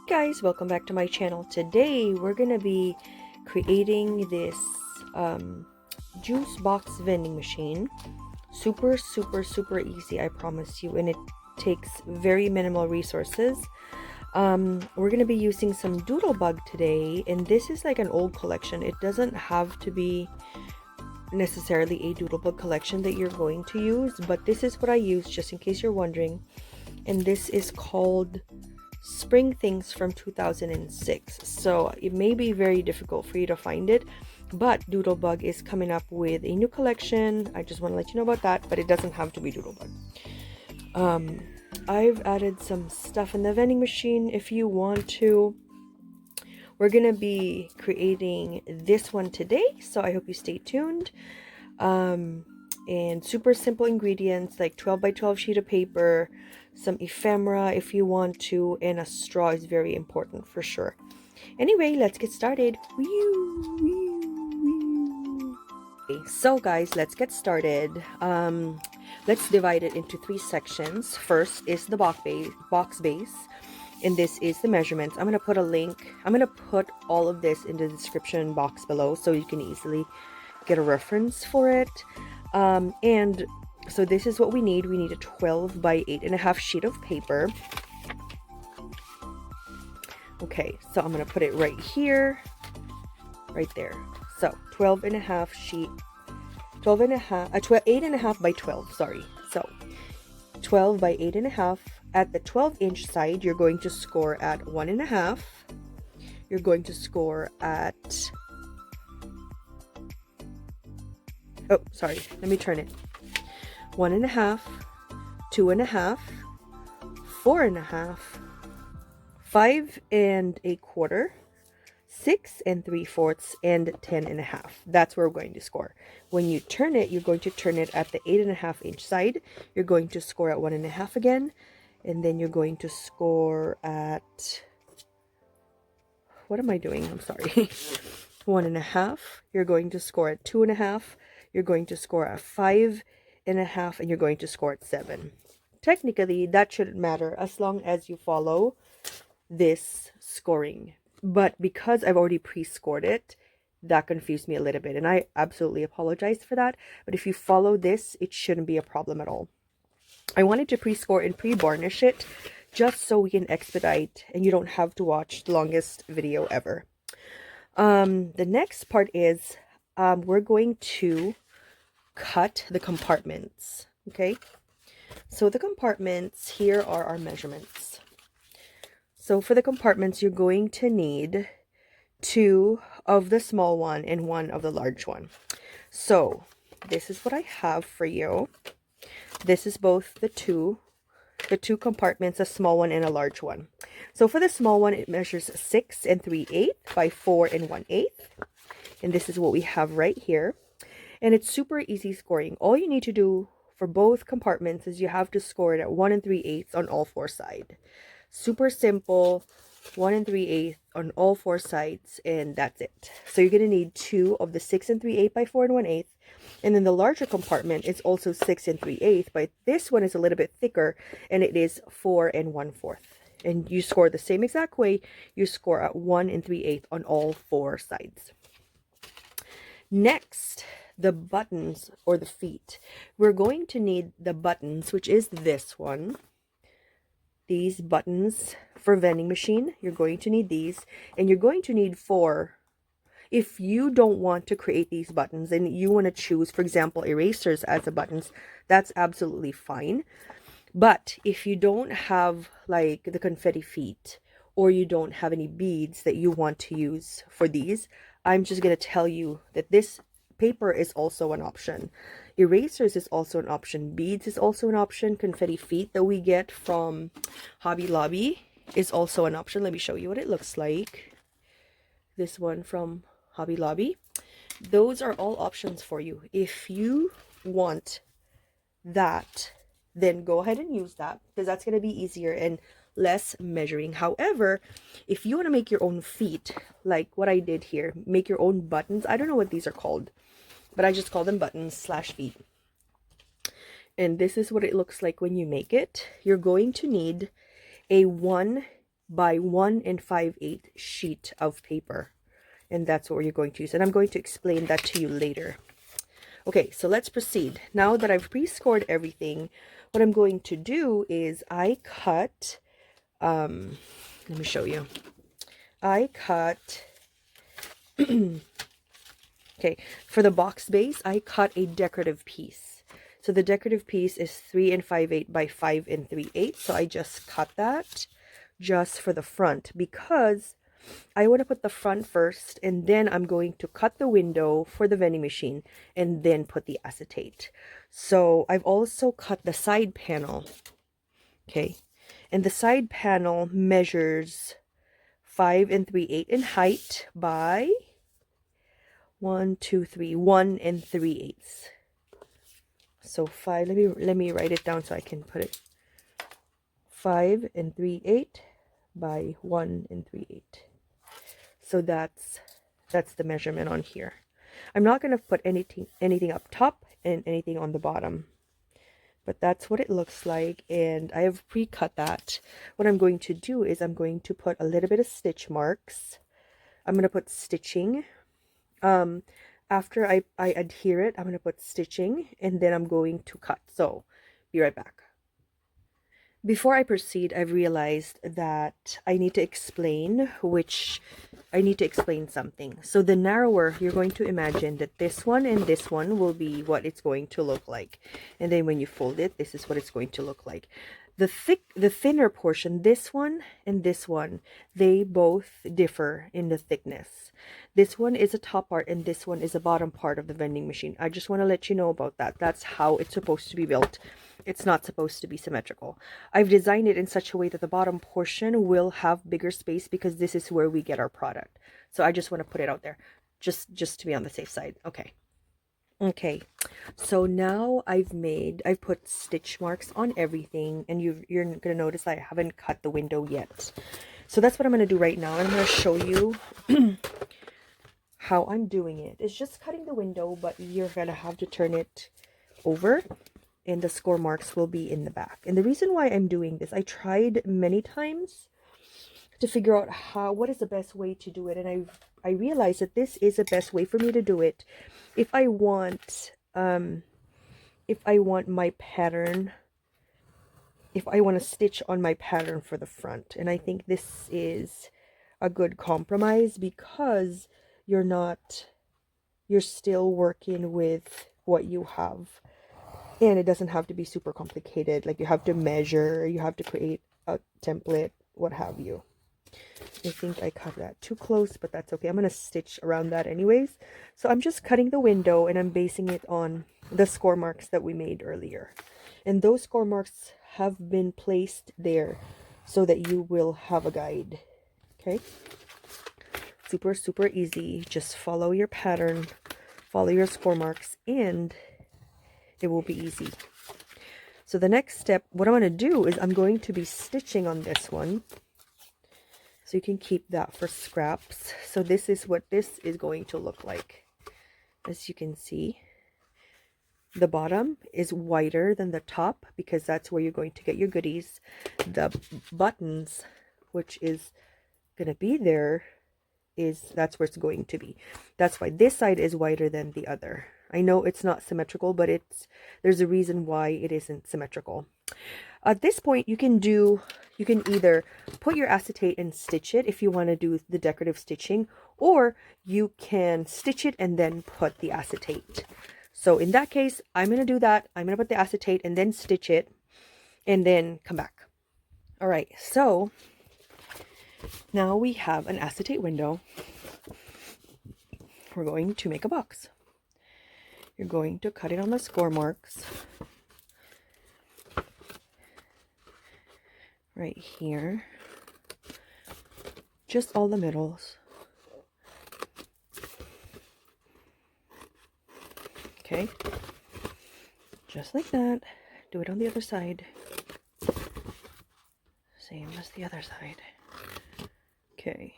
Guys, welcome back to my channel. Today we're gonna be creating this juice box vending machine. Super easy, I promise you, and it takes very minimal resources. We're gonna be using some Doodlebug today, and this is like an old collection. It doesn't have to be necessarily a Doodlebug collection that you're going to use, but this is what I use just in case you're wondering. And this is called Spring Things from 2006. So it may be very difficult for you to find it, but Doodlebug is coming up with a new collection. I just want to let you know about that, but it doesn't have to be Doodlebug. I've added some stuff in the vending machine if you want to. We're gonna be creating this one today, so I hope you stay tuned. And super simple ingredients like 12 by 12 sheet of paper, some ephemera if you want to, and a straw is very important for sure. Anyway, let's get started. Okay, so guys, let's get started. Let's divide it into three sections. First is the box base, and this is the measurements. I'm gonna put a link. I'm gonna put all of this in the description box below so you can easily get a reference for it. And so this is what we need. We need a 12 by 8.5 sheet of paper. Okay, so I'm gonna put it right here, right there. So 12.5 sheet, 8.5 by 12, sorry. So 12 by 8.5. At the 12-inch side, you're going to score at 1.5. You're going to score at, oh, sorry, let me turn it. 1.5, 2.5, 4.5, 5 1/4, 6 3/4, and 10.5. That's where we're going to score. When you turn it, you're going to turn it at the 8.5-inch side. You're going to score at 1.5 again, and then you're going to score at, what am I doing? I'm sorry. 1.5. You're going to score at 2.5. You're going to score at 5.5, and you're going to score at 7. Technically, that shouldn't matter as long as you follow this scoring. But because I've already pre-scored it, that confused me a little bit, and I absolutely apologize for that. But if you follow this, it shouldn't be a problem at all. I wanted to pre-score and pre-varnish it just so we can expedite and you don't have to watch the longest video ever. The next part is we're going to cut the compartments. Okay, so the compartments, here are our measurements. So for the compartments, you're going to need 2 of the small one and 1 of the large one. So this is what I have for you. This is both the two compartments, a small one and a large one. So for the small one, it measures 6 3/8 by 4 1/8. And this is what we have right here. And it's super easy scoring. All you need to do for both compartments is you have to score it at 1 3/8 on all 4 sides. Super simple, 1 3/8 on all 4 sides, and that's it. So you're going to need 2 of the 6 3/8 by 4 1/8. And then the larger compartment is also 6 3/8, but this one is a little bit thicker, and it is 4 1/4. And you score the same exact way. You score at 1 3/8 on all 4 sides. Next, the buttons or the feet. We're going to need the buttons, which is this one. These buttons for vending machine, you're going to need these, and you're going to need 4. If you don't want to create these buttons and you want to choose, for example, erasers as the buttons, that's absolutely fine. But if you don't have like the confetti feet, or you don't have any beads that you want to use for these, I'm just going to tell you that this paper is also an option. Erasers is also an option. Beads is also an option. Confetti feet that we get from Hobby Lobby is also an option. Let me show you what it looks like. This one from Hobby Lobby. Those are all options for you. If you want that, then go ahead and use that, because that's going to be easier and less measuring. However, if you want to make your own feet, like what I did here, make your own buttons. I don't know what these are called, but I just call them buttons / feet. And this is what it looks like when you make it. You're going to need a 1 by 1 5/8 sheet of paper. And that's what you're going to use. And I'm going to explain that to you later. Okay, so let's proceed. Now that I've pre-scored everything, what I'm going to do is I cut, let me show you. I cut, okay, for the box base, I cut a decorative piece. So the decorative piece is 3 5/8 by 5 3/8. So I just cut that just for the front because I want to put the front first, and then I'm going to cut the window for the vending machine and then put the acetate. So I've also cut the side panel. Okay. And the side panel measures 5 3/8 in height by 1 3/8. So 5, let me write it down so I can put it. 5 3/8 by 1 3/8. So that's the measurement on here. I'm not going to put anything up top and anything on the bottom. But that's what it looks like, and I have pre-cut that. What I'm going to do is I'm going to put a little bit of stitch marks. I'm going to put stitching. After I adhere it, I'm going to put stitching, and then I'm going to cut. So, be right back. Before I proceed, I've realized that I need to explain something. So the narrower, you're going to imagine that this one and this one will be what it's going to look like. And then when you fold it, this is what it's going to look like. The thinner portion, this one and this one, they both differ in the thickness. This one is a top part and this one is a bottom part of the vending machine. I just want to let you know about that. That's how it's supposed to be built. It's not supposed to be symmetrical. I've designed it in such a way that the bottom portion will have bigger space because this is where we get our product. So I just want to put it out there just to be on the safe side. Okay, so now I've put stitch marks on everything, and you're gonna notice I haven't cut the window yet. So that's what I'm gonna do right now. I'm gonna show you how I'm doing it. It's just cutting the window, but you're gonna have to turn it over, and the score marks will be in the back. And the reason why I'm doing this, I tried many times to figure out what is the best way to do it, and I realized that this is the best way for me to do it if I want my pattern, if I want to stitch on my pattern for the front. And I think this is a good compromise because you're still working with what you have, and it doesn't have to be super complicated. Like, you have to measure, you have to create a template, what have you. I think I cut that too close, but that's okay. I'm going to stitch around that anyways. So I'm just cutting the window, and I'm basing it on the score marks that we made earlier. And those score marks have been placed there so that you will have a guide. Okay? Super, super easy. Just follow your pattern, follow your score marks, and it will be easy. So the next step, what I'm going to do is I'm going to be stitching on this one. So you can keep that for scraps. So this is what this is going to look like. As you can see, the bottom is wider than the top because that's where you're going to get your goodies. The buttons, which is going to be there, that's where it's going to be. That's why this side is wider than the other. I know it's not symmetrical, but there's a reason why it isn't symmetrical. At this point, you can either put your acetate and stitch it if you want to do the decorative stitching, or you can stitch it and then put the acetate. So in that case, I'm going to do that. I'm going to put the acetate and then stitch it and then come back. All right, so now we have an acetate window. We're going to make a box. You're going to cut it on the score marks. Right here. Just all the middles. Okay. Just like that. Do it on the other side. Same as the other side. Okay.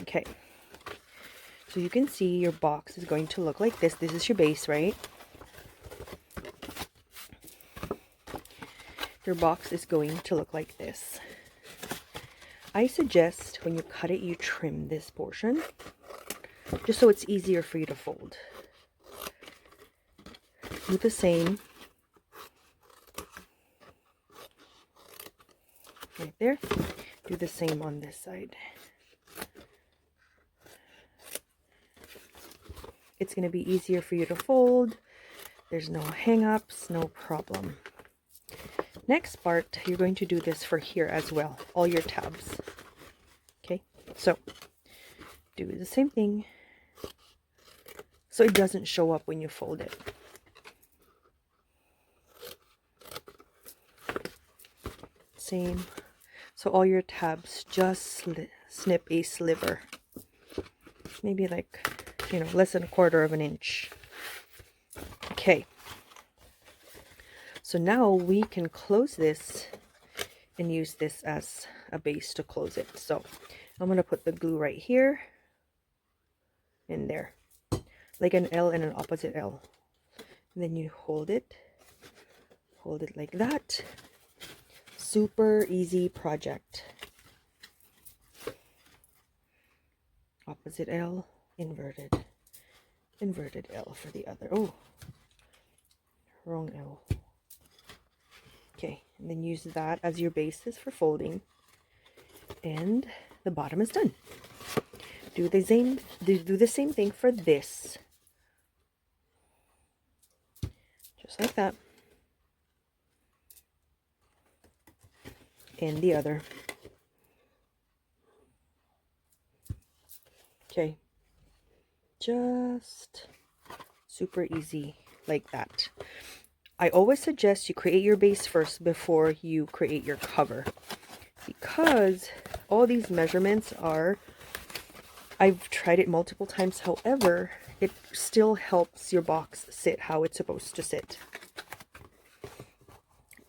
Okay. So you can see your box is going to look like this. This is your base, right? your box is going to look like this. I suggest when you cut it, you trim this portion, just so it's easier for you to fold. Do the same right there. Do the same on this side. It's going to be easier for you to fold. There's no hang-ups, no problem. Next part, you're going to do this for here as well, all your tabs. Okay, so do the same thing so it doesn't show up when you fold it. Same. So all your tabs, just snip a sliver. Maybe like, you know, less than 1/4 of an inch. Okay. So now we can close this and use this as a base to close it. So I'm going to put the glue right here and there, like an L and an opposite L. And then you hold it like that. Super easy project. Opposite L, inverted L for the other. Oh, wrong L. Okay, and then use that as your basis for folding, and the bottom is done. Do the same thing for this, just like that, and the other. Okay, just super easy like that. I always suggest you create your base first before you create your cover, because all these measurements are, I've tried it multiple times, however, it still helps your box sit how it's supposed to sit.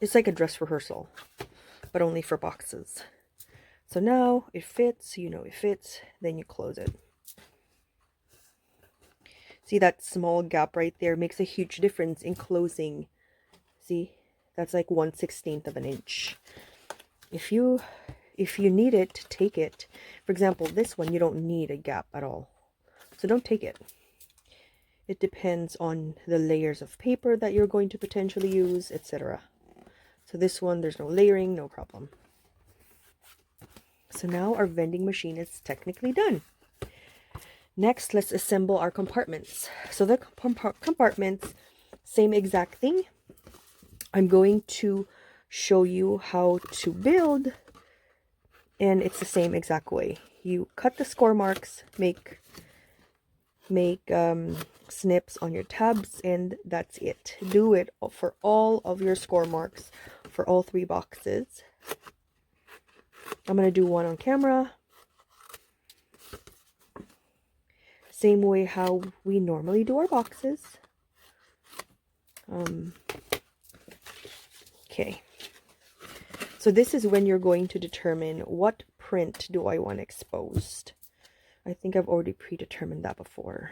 It's like a dress rehearsal, but only for boxes. So now it fits, you know it fits, then you close it. See that small gap right there makes a huge difference in closing. See, that's like 1/16 of an inch. If you need it, take it. For example, this one, you don't need a gap at all, so don't take it. It depends on the layers of paper that you're going to potentially use, etc. So this one, there's no layering, no problem. So now our vending machine is technically done. Next, let's assemble our compartments. So the compartments, same exact thing. I'm going to show you how to build, and it's the same exact way. You cut the score marks, make snips on your tabs, and that's it. Do it for all of your score marks for all 3 boxes. I'm going to do one on camera. Same way how we normally do our boxes. Okay. So this is when you're going to determine what print do I want exposed. I think I've already predetermined that before.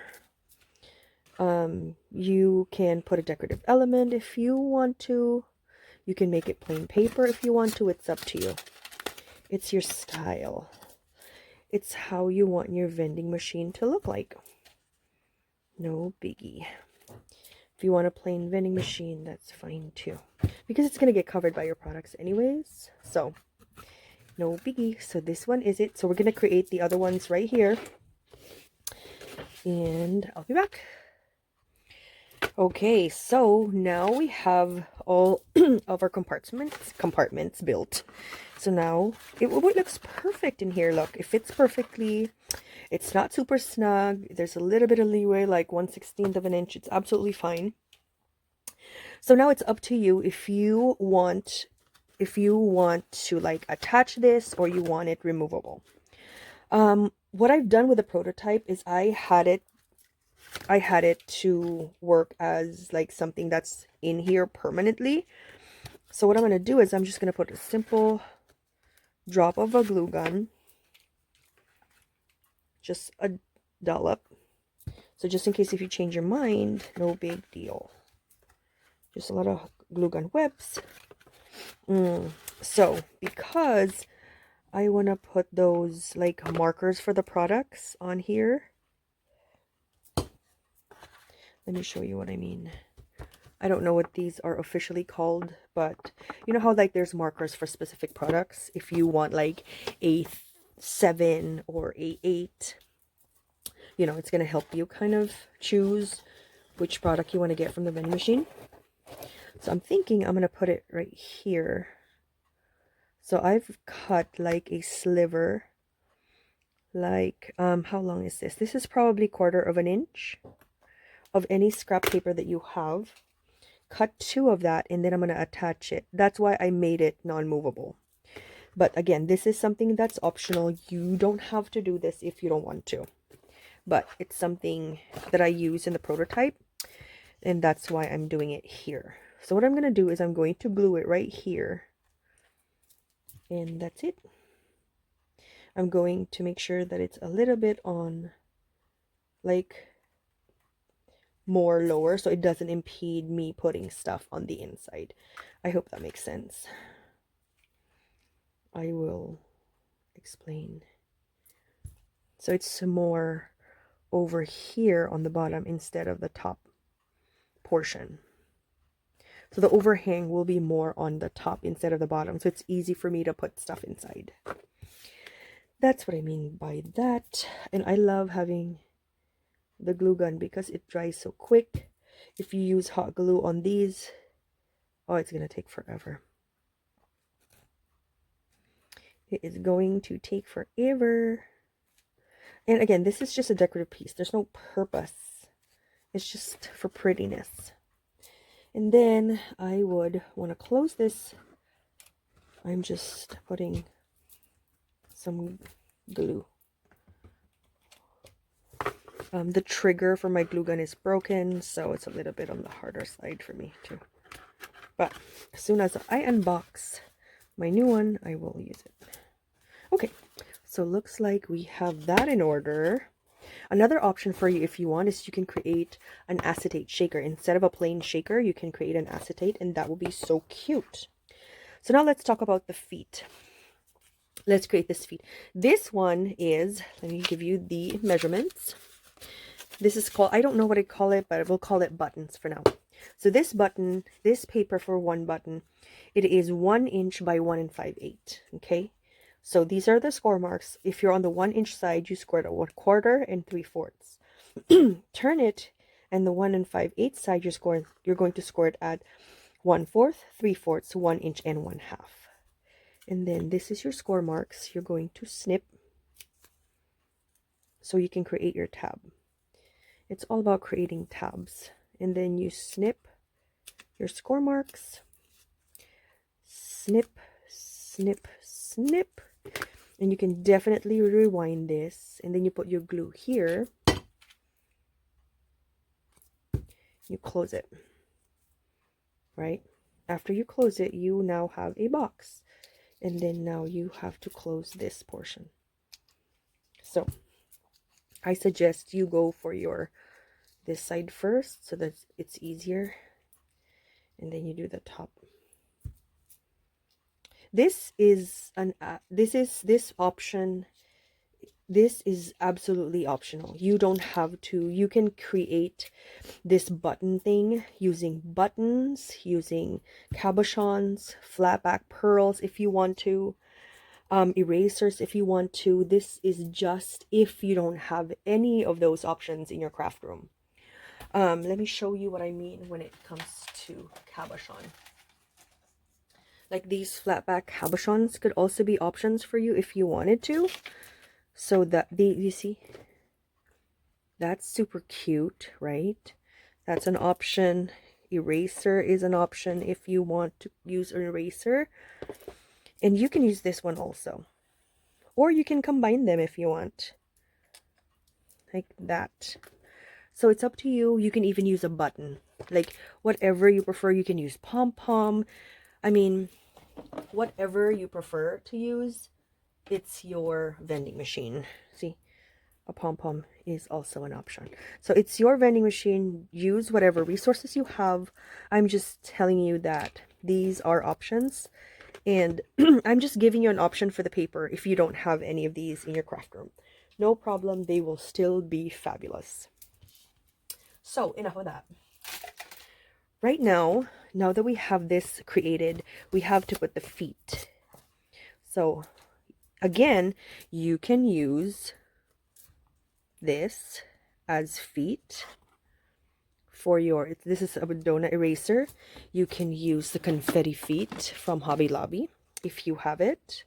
You can put a decorative element if you want to. You can make it plain paper if you want to. It's up to you. It's your style. It's how you want your vending machine to look like. No biggie. If you want a plain vending machine, that's fine too, because it's going to get covered by your products anyways. So no biggie. So this one is it. So we're going to create the other ones right here, and I'll be back. Okay, so now we have all of our compartments built. So now it looks perfect in here. Look, it fits perfectly. It's not super snug. There's a little bit of leeway, like 1/16 of an inch. It's absolutely fine. So now it's up to you if you want to like attach this or you want it removable. What I've done with the prototype is I had it to work as like something that's in here permanently. So what I'm going to do is I'm just going to put a simple drop of a glue gun, just a dollop. So just in case if you change your mind, no big deal. Just a lot of glue gun webs. So because I want to put those like markers for the products on here, let me show you what I mean. I don't know what these are officially called, but you know how like there's markers for specific products. If you want like a 7 or a 8, you know, it's going to help you kind of choose which product you want to get from the vending machine. So I'm thinking I'm going to put it right here. So I've cut like a sliver, like, how long is this? This is probably 1/4 inch of any scrap paper that you have. Cut 2 of that, and then I'm going to attach it. That's why I made it non-movable. But again, this is something that's optional. You don't have to do this if you don't want to. But it's something that I use in the prototype, and that's why I'm doing it here. So what I'm going to do is I'm going to glue it right here. And that's it. I'm going to make sure that it's a little bit on, like, more lower, so it doesn't impede me putting stuff on the inside. I hope that makes sense. I will explain. So it's more over here on the bottom instead of the top portion. So the overhang will be more on the top instead of the bottom, so it's easy for me to put stuff inside. That's what I mean by that. And I love having the glue gun because it dries so quick. If you use hot glue on these, oh, it's gonna take forever. It is going to take forever. And again, this is just a decorative piece. There's no purpose. It's just for prettiness. And then I would want to close this. I'm just putting some glue. The trigger for my glue gun is broken, so it's a little bit on the harder side for me too. But as soon as I unbox my new one, I will use it. Okay, so looks like we have that in order. Another option for you if you want is you can create an acetate shaker. Instead of a plain shaker, you can create an acetate, and that will be so cute. So now let's talk about the feet. Let's create this feet. This one is, let me give you the measurements. This is called, I don't know what I call it, but we'll call it buttons for now. So this button, this paper for one button, it is 1 inch by 1 5/8. Okay. So these are the score marks. If you're on the 1 inch side, you score it at 1/4 and 3/4. Turn it, and the 1 5/8 side, you're going to score it at 1/4, 3/4, 1 inch, and 1/2. And then this is your score marks. You're going to snip so you can create your tab. It's all about creating tabs. And then you snip your score marks. Snip, snip, snip. And you can definitely rewind this. And then you put your glue here. You close it. Right? After you close it, you now have a box. And then now you have to close this portion. So I suggest you go for this side first so that it's easier, and then you do the top. This is this option. This is absolutely optional. You don't have to. You can create this button thing using buttons, using cabochons, flat back pearls if you want to. Erasers if you want to. This is just if you don't have any of those options in your craft room. Let me show you what I mean when it comes to cabochon. Like these flat back cabochons could also be options for you if you wanted to. So that you see, that's super cute, right? That's an option. Eraser is an option if you want to use an eraser. And you can use this one also. Or you can combine them if you want. Like that. So it's up to you. You can even use a button. Like whatever you prefer. You can use pom-pom. I mean, whatever you prefer to use. It's your vending machine. See? A pom-pom is also an option. So it's your vending machine. Use whatever resources you have. I'm just telling you that These are options, and I'm just giving you an option for the paper if you don't have any of these in your craft room. No problem, they will still be fabulous. So enough of that. Right now that we have this created, we have to put the feet. So again, you can use this as feet for your, this is a donut eraser. You can use the confetti feet from Hobby Lobby if you have it.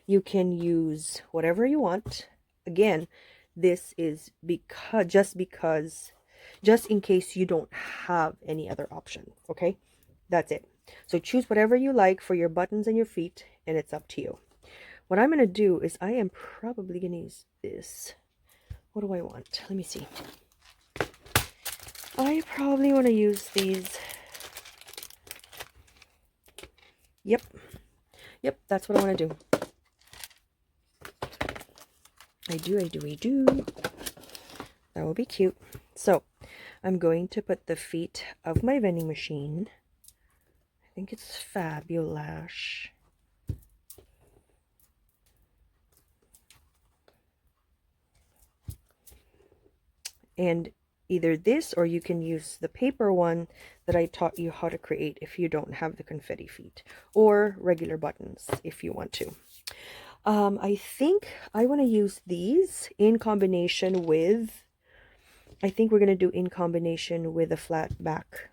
You can use whatever you want. Again, this is just in case you don't have any other option. Okay, that's it. So choose whatever you like for your buttons and your feet, and it's up to you. What I'm going to do is I am probably going to use this. What do I want? Let me see. I probably want to use these. Yep, that's what I want to do. I do. That will be cute. So I'm going to put the feet of my vending machine. I think it's fabulous. And either this, or you can use the paper one that I taught you how to create if you don't have the confetti feet, or regular buttons if you want to. I think I want to use these in combination with, I think we're going to do in combination with a flat back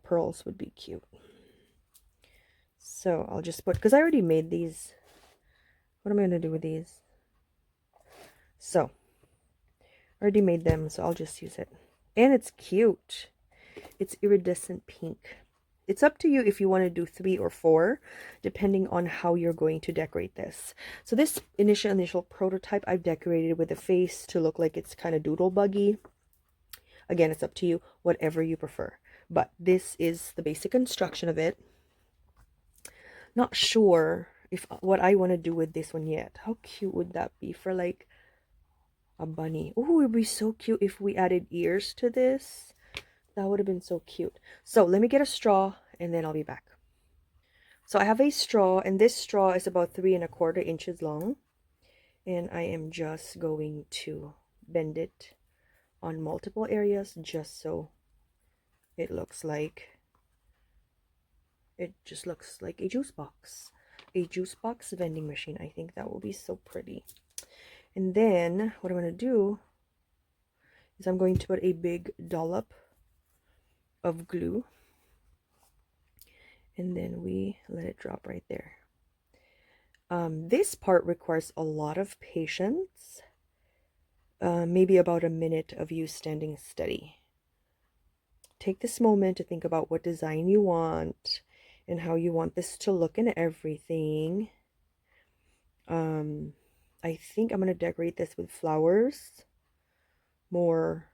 pearls would be cute. So I'll just put, because I already made these. What am I going to do with these? So I already made them, so I'll just use it. And it's cute. It's iridescent pink. It's up to you if you want to do 3 or 4, depending on how you're going to decorate this. So this initial prototype, I've decorated with a face to look like it's kind of doodle buggy. Again, it's up to you, whatever you prefer. But this is the basic instruction of it. Not sure if what I want to do with this one yet. How cute would that be for like a bunny? Oh, it would be so cute if we added ears to this. That would have been so cute. So let me get a straw and then I'll be back. So I have a straw, and this straw is about 3¼ inches long. And I am just going to bend it on multiple areas just so it looks like, it just looks like a juice box. A juice box vending machine. I think that will be so pretty. And then what I'm going to do is I'm going to put a big dollop of glue, and then we let it drop right there. This part requires a lot of patience, maybe about a minute of you standing steady. Take this moment to think about what design you want and how you want this to look and everything. I think I'm going to decorate this with flowers, more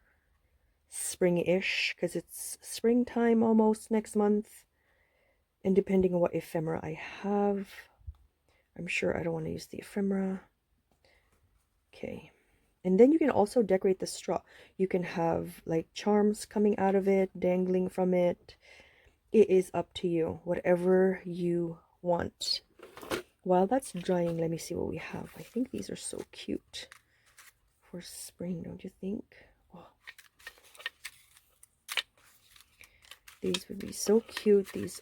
spring-ish, because it's springtime almost next month. And depending on what ephemera I have, I'm sure I don't want to use the ephemera. Okay. And then you can also decorate the straw. You can have like charms coming out of it, dangling from it. It is up to you, whatever you want. While that's drying, let me see what we have. I think these are so cute for spring, don't you think? Oh. These would be so cute. These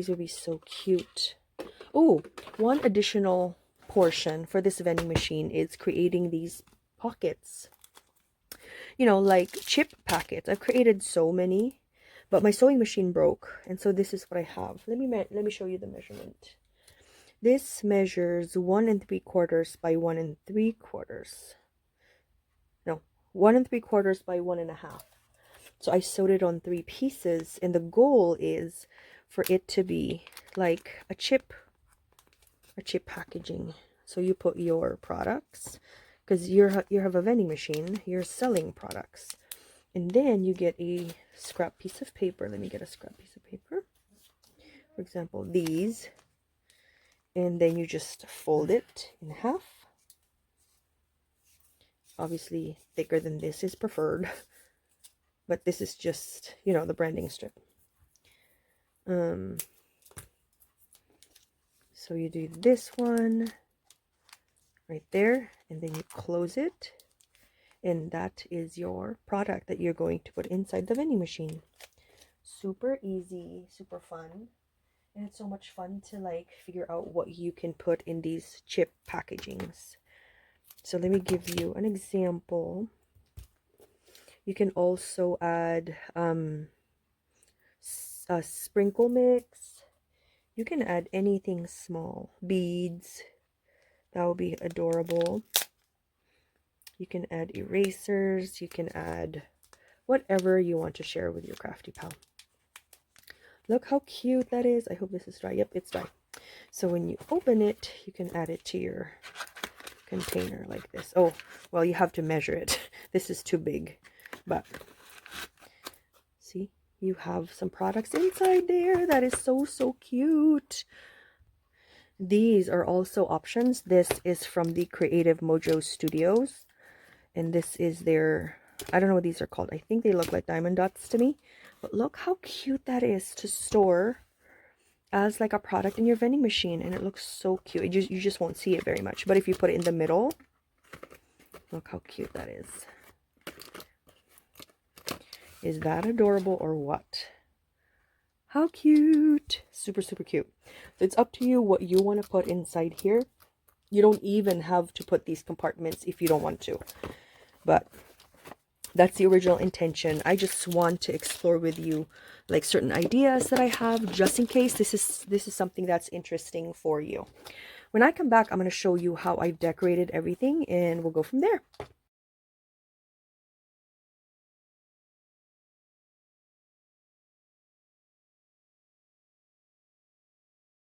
would be so cute. Oh, one additional portion for this vending machine is creating these pockets. You know, like chip packets. I've created so many, but my sewing machine broke, and so this is what I have. Let me show you the measurement. This measures 1 3/4 by 1 3/4. No, 1 3/4 by 1.5. So I sewed it on 3 pieces, and the goal is for it to be like a chip packaging. So you put your products, because you have a vending machine, you're selling products, and then you get a scrap piece of paper. Let me get a scrap piece of paper, for example these, and then you just fold it in half. Obviously thicker than this is preferred, but this is just, you know, the branding strip. So you do this one right there, and then you close it, and that is your product that you're going to put inside the vending machine. Super easy, super fun, and it's so much fun to like figure out what you can put in these chip packagings. So let me give you an example. You can also add a sprinkle mix. You can add anything small. Beads. That would be adorable. You can add erasers. You can add whatever you want to share with your crafty pal. Look how cute that is. I hope this is dry. Yep, it's dry. So when you open it, you can add it to your container like this. Oh, well, you have to measure it. This is too big. But see, you have some products inside there. That is so, so cute. These are also options. This is from the Creative Mojo Studios. And this is their, I don't know what these are called. I think they look like diamond dots to me. But look how cute that is to store as like a product in your vending machine. And it looks so cute. You just won't see it very much. But if you put it in the middle, look how cute that is. Is that adorable or what? How cute. Super, super cute. So it's up to you what you want to put inside here. You don't even have to put these compartments if you don't want to. But that's the original intention. I just want to explore with you like certain ideas that I have, just in case this is something that's interesting for you. When I come back, I'm going to show you how I've decorated everything, and we'll go from there.